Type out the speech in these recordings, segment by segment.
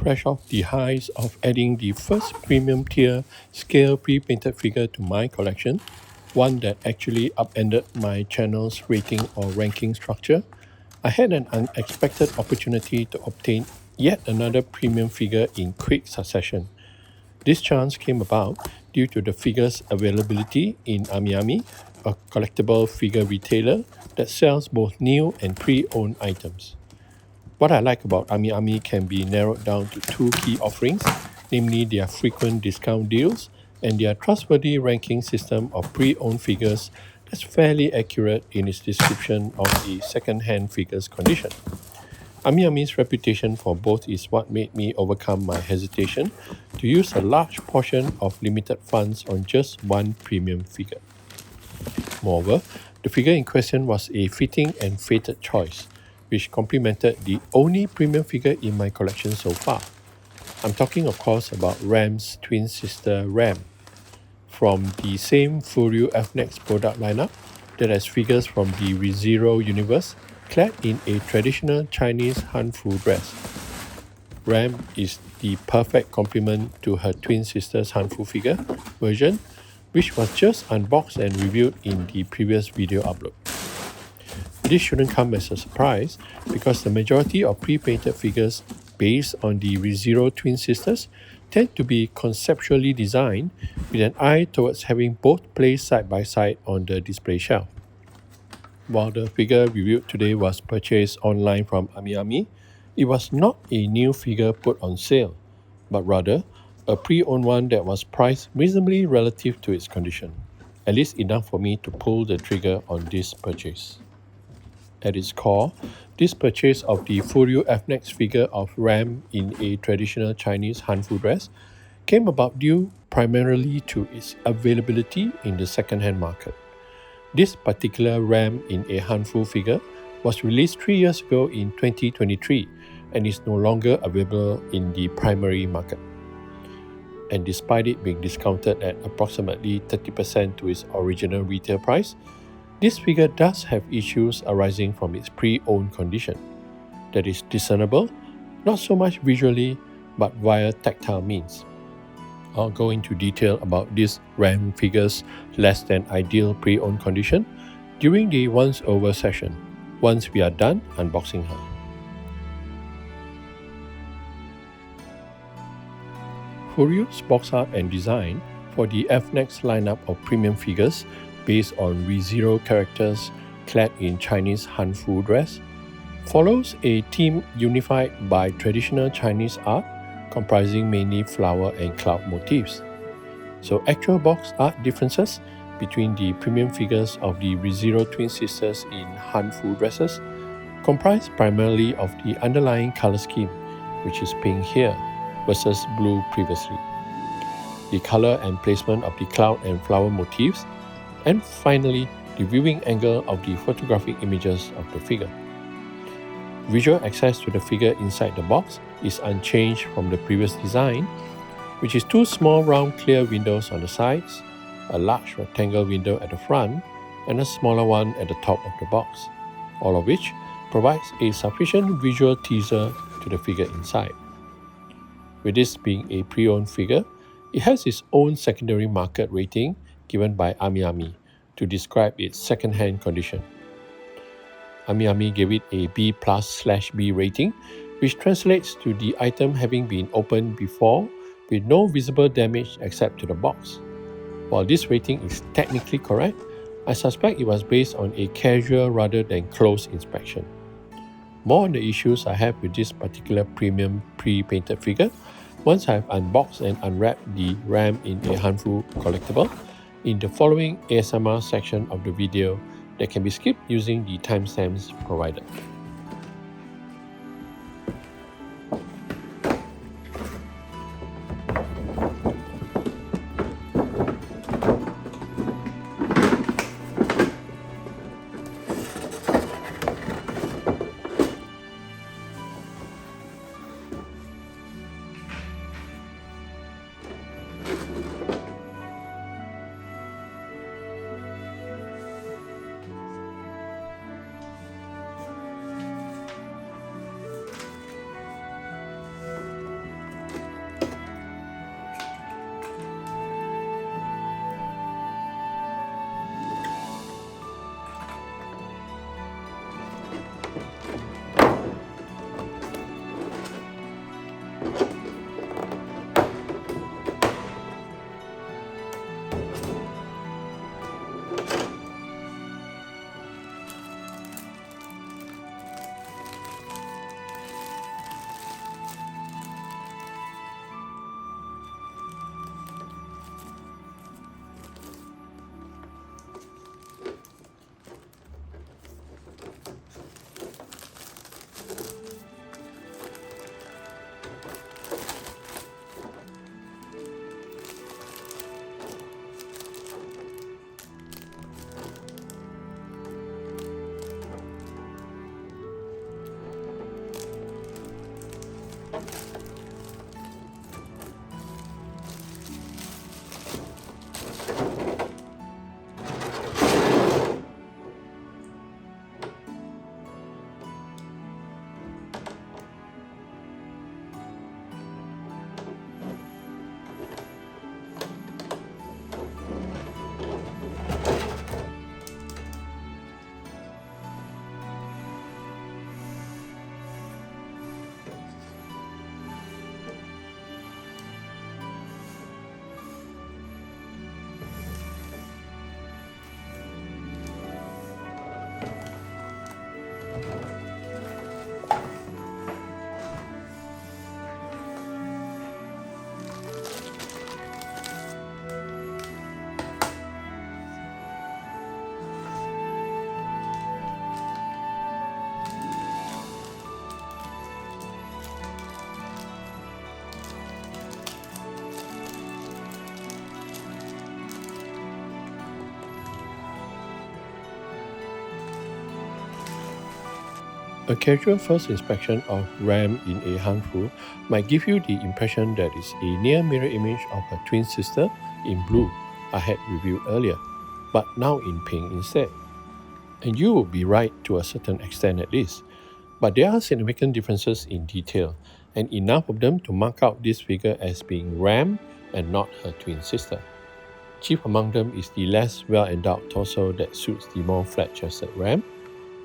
Fresh off the highs of adding the first premium tier scale pre-painted figure to my collection, one that actually upended my channel's rating or ranking structure, I had an unexpected opportunity to obtain yet another premium figure in quick succession. This chance came about due to the figure's availability in AmiAmi, a collectible figure retailer that sells both new and pre-owned items. What I like about AmiAmi can be narrowed down to two key offerings, namely their frequent discount deals and their trustworthy ranking system of pre-owned figures that's fairly accurate in its description of the second-hand figure's condition. AmiAmi's reputation for both is what made me overcome my hesitation to use a large portion of limited funds on just one premium figure. Moreover, the figure in question was a fitting and fated choice, which complemented the only premium figure in my collection so far. I'm talking, of course, about Ram's twin sister Ram, from the same FuRyu F Nex product lineup that has figures from the ReZero universe clad in a traditional Chinese Hanfu dress. Ram is the perfect complement to her twin sister's Hanfu figure version, which was just unboxed and reviewed in the previous video upload. This shouldn't come as a surprise because the majority of pre-painted figures based on the ReZero twin sisters tend to be conceptually designed with an eye towards having both placed side by side on the display shelf. While the figure reviewed today was purchased online from AmiAmi, it was not a new figure put on sale, but rather a pre-owned one that was priced reasonably relative to its condition, at least enough for me to pull the trigger on this purchase. At its core, this purchase of the FuRyu F Nex figure of Ram in a traditional Chinese Hanfu dress came about due primarily to its availability in the second-hand market. This particular Ram in a Hanfu figure was released 3 years ago in 2023 and is no longer available in the primary market. And despite it being discounted at approximately 30% to its original retail price, this figure does have issues arising from its pre-owned condition that is discernible, not so much visually, but via tactile means. I'll go into detail about this Ram figure's less than ideal pre-owned condition during the once over session, once we are done unboxing her. FuRyu's box art and design for the F Nex lineup of premium figures based on ReZero characters clad in Chinese Hanfu dress, follows a theme unified by traditional Chinese art comprising mainly flower and cloud motifs. So actual box art differences between the premium figures of the ReZero twin sisters in Hanfu dresses comprise primarily of the underlying color scheme, which is pink here versus blue previously, the color and placement of the cloud and flower motifs, and finally, the viewing angle of the photographic images of the figure. Visual access to the figure inside the box is unchanged from the previous design, which is two small round clear windows on the sides, a large rectangle window at the front, and a smaller one at the top of the box, all of which provides a sufficient visual teaser to the figure inside. With this being a pre-owned figure, it has its own secondary market rating given by AmiAmi to describe its second-hand condition. AmiAmi gave it a B+/B rating, which translates to the item having been opened before with no visible damage except to the box. While this rating is technically correct, I suspect it was based on a casual rather than close inspection. More on the issues I have with this particular premium pre-painted figure once I have unboxed and unwrapped the Ram in a Hanfu collectible in the following ASMR section of the video that can be skipped using the timestamps provided. A casual first inspection of Ram in a Hanfu might give you the impression that it's a near mirror image of her twin sister in blue I had reviewed earlier, but now in pink instead. And you would be right to a certain extent at least, but there are significant differences in detail, and enough of them to mark out this figure as being Ram and not her twin sister. Chief among them is the less well-endowed torso that suits the more flat-chested Ram.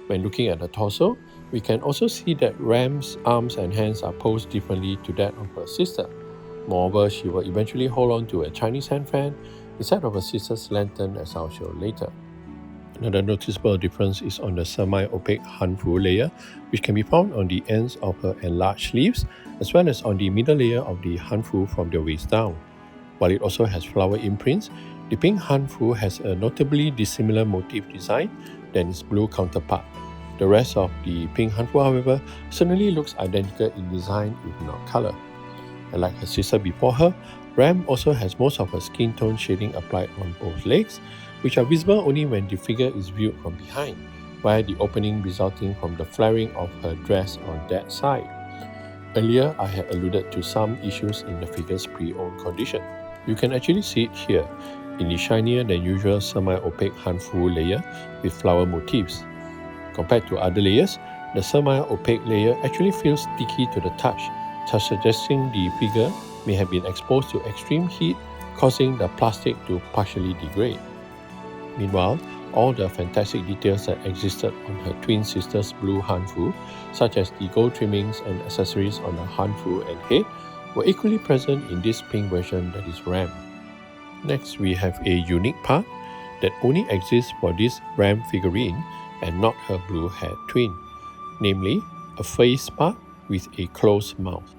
When looking at the torso, we can also see that Ram's arms and hands are posed differently to that of her sister. Moreover, she will eventually hold on to a Chinese hand fan instead of her sister's lantern, as I'll show later. Another noticeable difference is on the semi-opaque Hanfu layer, which can be found on the ends of her enlarged sleeves, as well as on the middle layer of the Hanfu from the waist down. While it also has flower imprints, the pink Hanfu has a notably dissimilar motif design than its blue counterpart. The rest of the pink Hanfu, however, certainly looks identical in design if not color. And like her sister before her, Ram also has most of her skin tone shading applied on both legs, which are visible only when the figure is viewed from behind, via the opening resulting from the flaring of her dress on that side. Earlier, I had alluded to some issues in the figure's pre-owned condition. You can actually see it here, in the shinier than usual semi-opaque Hanfu layer with flower motifs. Compared to other layers, the semi-opaque layer actually feels sticky to the touch, thus suggesting the figure may have been exposed to extreme heat, causing the plastic to partially degrade. Meanwhile, all the fantastic details that existed on her twin sister's blue Hanfu, such as the gold trimmings and accessories on her Hanfu and head, were equally present in this pink version that is Ram. Next, we have a unique part that only exists for this Ram figurine and not her blue-haired twin, namely a face part with a closed mouth.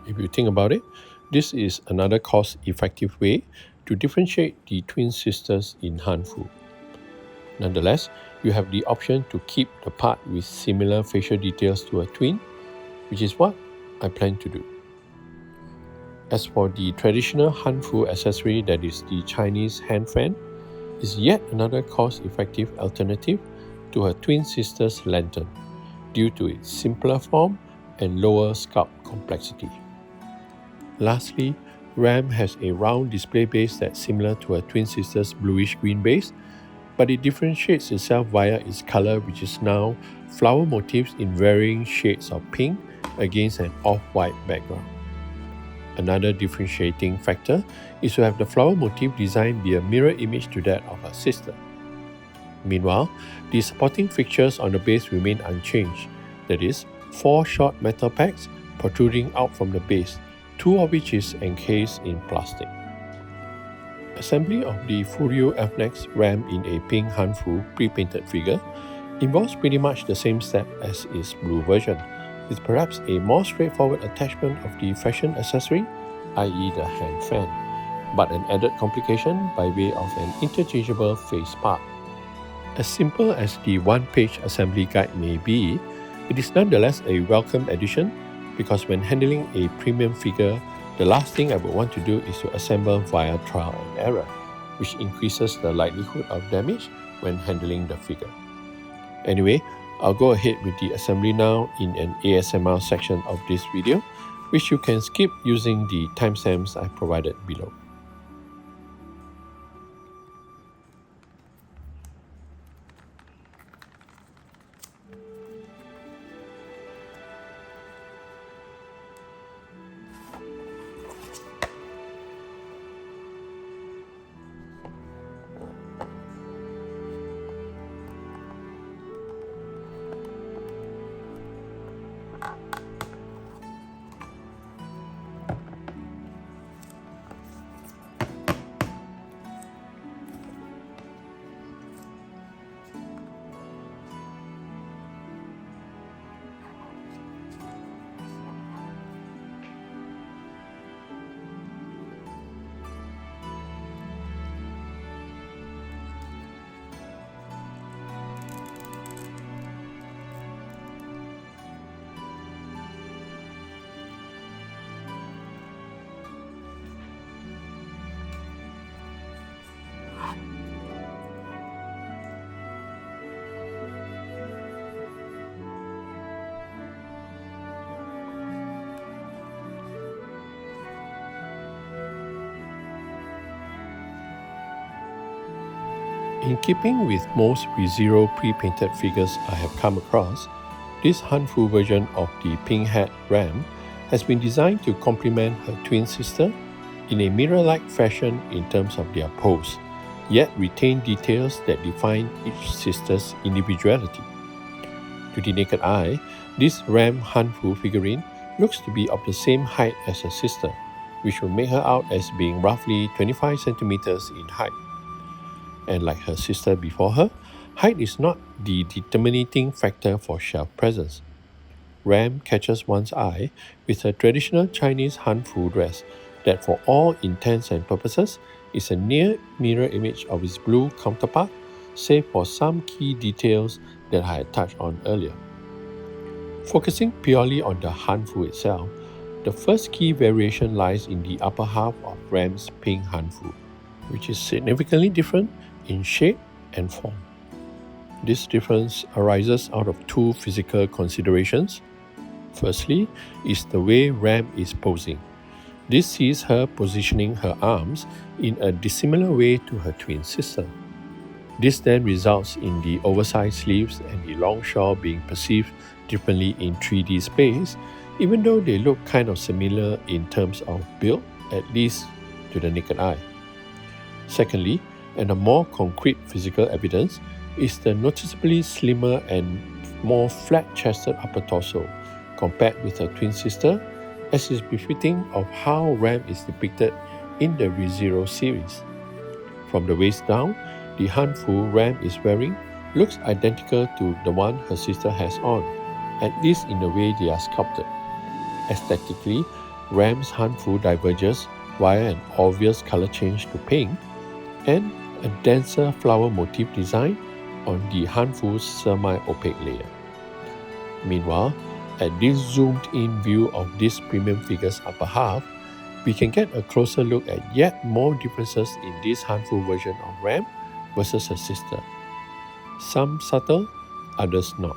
If you think about it, this is another cost-effective way to differentiate the twin sisters in Hanfu. Nonetheless, you have the option to keep the part with similar facial details to a twin, which is what I plan to do. As for the traditional Hanfu accessory that is the Chinese hand fan, is yet another cost-effective alternative to her twin sister's lantern, due to its simpler form and lower sculpt complexity. Lastly, Ram has a round display base that's similar to her twin sister's bluish-green base, but it differentiates itself via its color, which is now flower motifs in varying shades of pink against an off-white background. Another differentiating factor is to have the flower motif design be a mirror image to that of her sister. Meanwhile, the supporting fixtures on the base remain unchanged, that is, 4 short metal pegs protruding out from the base, 2 of which is encased in plastic. Assembly of the FuRyu F Nex Ram in a pink Hanfu pre-painted figure involves pretty much the same step as its blue version, with perhaps a more straightforward attachment of the fashion accessory, i.e. the hand fan, but an added complication by way of an interchangeable face part. As simple as the one-page assembly guide may be, it is nonetheless a welcome addition because when handling a premium figure, the last thing I would want to do is to assemble via trial and error, which increases the likelihood of damage when handling the figure. Anyway, I'll go ahead with the assembly now in an ASMR section of this video, which you can skip using the timestamps I provided below. In keeping with most ReZero pre-painted figures I have come across, this Hanfu version of the pink-haired Ram has been designed to complement her twin sister in a mirror-like fashion in terms of their pose, yet retain details that define each sister's individuality. To the naked eye, this Ram Hanfu figurine looks to be of the same height as her sister, which will make her out as being roughly 25 centimeters in height. And like her sister before her, height is not the determining factor for shelf presence. Ram catches one's eye with her traditional Chinese Hanfu dress that for all intents and purposes is a near mirror image of its blue counterpart, save for some key details that I had touched on earlier. Focusing purely on the Hanfu itself, the first key variation lies in the upper half of Ram's pink Hanfu, which is significantly different in shape and form. This difference arises out of two physical considerations. Firstly is the way Ram is posing. This sees her positioning her arms in a dissimilar way to her twin sister. This then results in the oversized sleeves and the long shawl being perceived differently in 3D space, even though they look kind of similar in terms of build, at least to the naked eye. Secondly, and a more concrete physical evidence, is the noticeably slimmer and more flat-chested upper torso compared with her twin sister, as is befitting of how Ram is depicted in the ReZero series. From the waist down, the Hanfu Ram is wearing looks identical to the one her sister has on, at least in the way they are sculpted. Aesthetically, Ram's Hanfu diverges via an obvious color change to pink and a denser flower motif design on the Hanfu's semi-opaque layer. Meanwhile, at this zoomed-in view of this premium figure's upper half, we can get a closer look at yet more differences in this Hanfu version of Ram versus her sister. Some subtle, others not.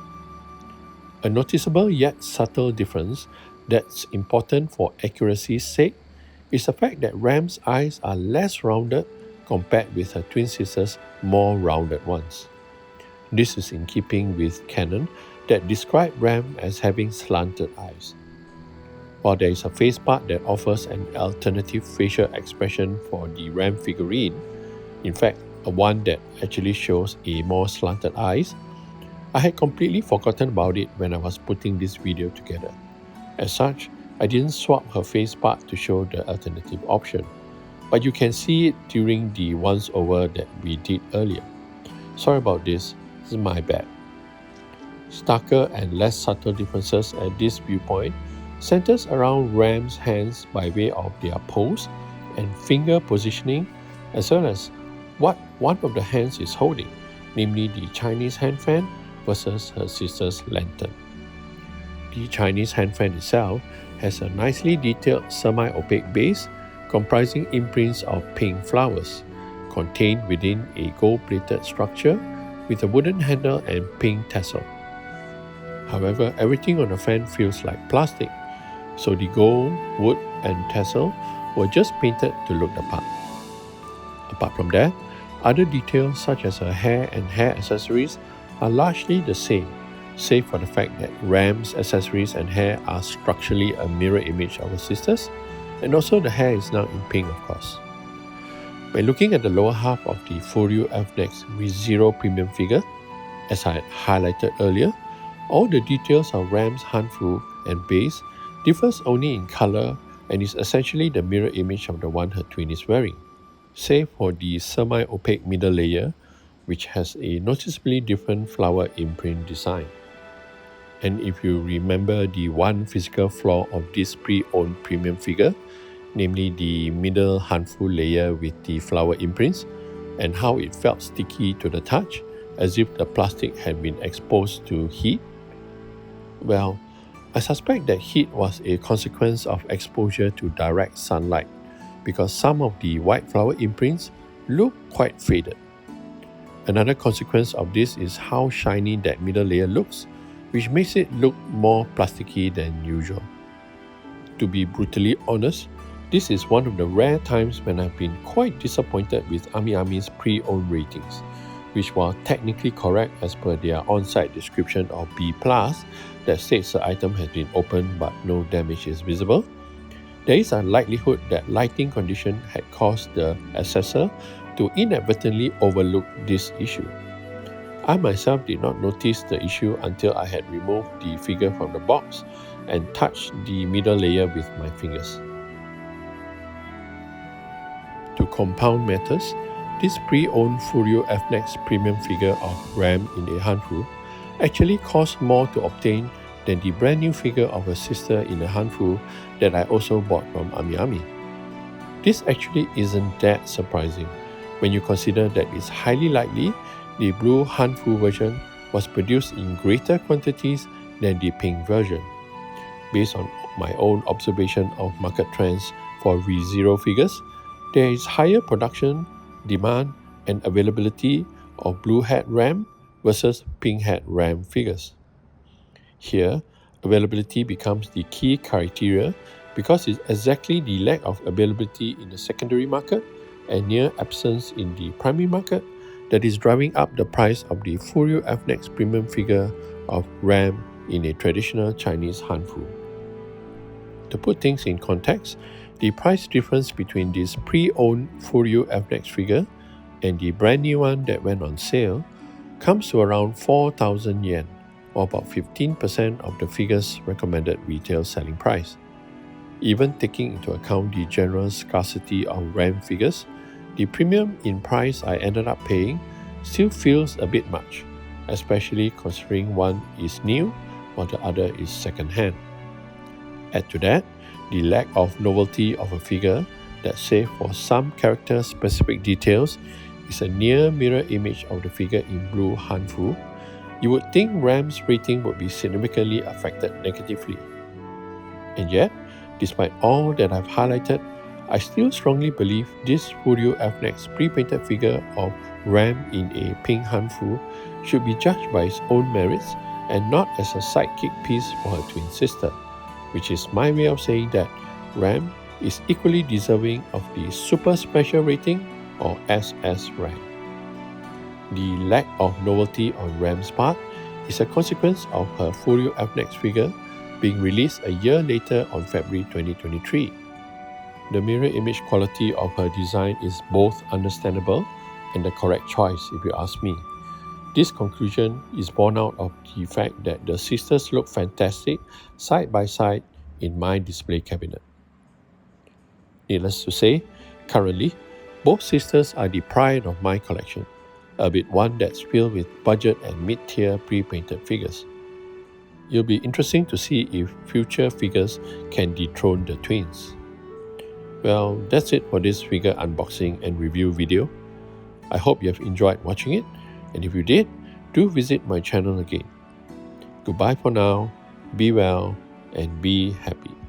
A noticeable yet subtle difference that's important for accuracy's sake is the fact that Ram's eyes are less rounded compared with her twin sister's more rounded ones. This is in keeping with canon that describe Ram as having slanted eyes. While there is a face part that offers an alternative facial expression for the Ram figurine, in fact, a one that actually shows a more slanted eyes, I had completely forgotten about it when I was putting this video together. As such, I didn't swap her face part to show the alternative option, but you can see it during the once over that we did earlier. Sorry about this is my bad. Starker and less subtle differences at this viewpoint centers around Ram's hands by way of their pose and finger positioning, as well as what one of the hands is holding, namely the Chinese hand fan versus her sister's lantern. The Chinese hand fan itself has a nicely detailed semi-opaque base comprising imprints of pink flowers, contained within a gold-plated structure with a wooden handle and pink tassel. However, everything on the fan feels like plastic, so the gold, wood, and tassel were just painted to look the part. Apart from that, other details such as her hair and hair accessories are largely the same, save for the fact that Ram's accessories and hair are structurally a mirror image of her sister's, and also the hair is now in pink, of course. By looking at the lower half of the FuRyu F Nex ReZero premium figure, as I had highlighted earlier, all the details of Ram's Hanfu and base differs only in color and is essentially the mirror image of the one her twin is wearing, save for the semi-opaque middle layer, which has a noticeably different flower imprint design. And if you remember the one physical flaw of this pre-owned premium figure, namely the middle Hanfu layer with the flower imprints, and how it felt sticky to the touch, as if the plastic had been exposed to heat, well, I suspect that heat was a consequence of exposure to direct sunlight, because some of the white flower imprints look quite faded. Another consequence of this is how shiny that middle layer looks, which makes it look more plasticky than usual. To be brutally honest, this is one of the rare times when I've been quite disappointed with AmiAmi's pre-owned ratings, which while technically correct as per their on-site description of B+, that states the item has been opened but no damage is visible, there is a likelihood that lighting condition had caused the accessor to inadvertently overlook this issue. I myself did not notice the issue until I had removed the figure from the box and touched the middle layer with my fingers. To compound matters, this pre-owned FuRyu F Nex premium figure of Ram in a Hanfu actually cost more to obtain than the brand new figure of a sister in a Hanfu that I also bought from AmiAmi. This actually isn't that surprising when you consider that it's highly likely the blue Hanfu version was produced in greater quantities than the pink version. Based on my own observation of market trends for ReZero figures, there is higher production, demand, and availability of blue hat Ram versus pink hat Ram figures. Here, availability becomes the key criteria because it's exactly the lack of availability in the secondary market and near absence in the primary market that is driving up the price of the FuRyu F Nex premium figure of Ram in a traditional Chinese Hanfu. To put things in context, the price difference between this pre-owned FuRyu F Nex figure and the brand new one that went on sale comes to around 4,000 yen, or about 15% of the figure's recommended retail selling price. Even taking into account the general scarcity of Ram figures, the premium in price I ended up paying still feels a bit much, especially considering one is new while the other is second-hand. Add to that the lack of novelty of a figure that, save for some character-specific details, is a near mirror image of the figure in blue Hanfu, you would think Ram's rating would be significantly affected negatively. And yet, despite all that I've highlighted, I still strongly believe this FuRyu F Nex pre-painted figure of Ram in a pink Hanfu should be judged by its own merits and not as a sidekick piece for her twin sister, which is my way of saying that Ram is equally deserving of the super special rating or SS rank. The lack of novelty on Ram's part is a consequence of her FuRyu F Nex figure being released a year later on February 2023. The mirror image quality of her design is both understandable and the correct choice if you ask me. This conclusion is born out of the fact that the sisters look fantastic side by side in my display cabinet. Needless to say, currently, both sisters are the pride of my collection, albeit one that's filled with budget and mid-tier pre-painted figures. It'll be interesting to see if future figures can dethrone the twins. Well, that's it for this figure unboxing and review video. I hope you have enjoyed watching it, and if you did, do visit my channel again. Goodbye for now, be well, and be happy.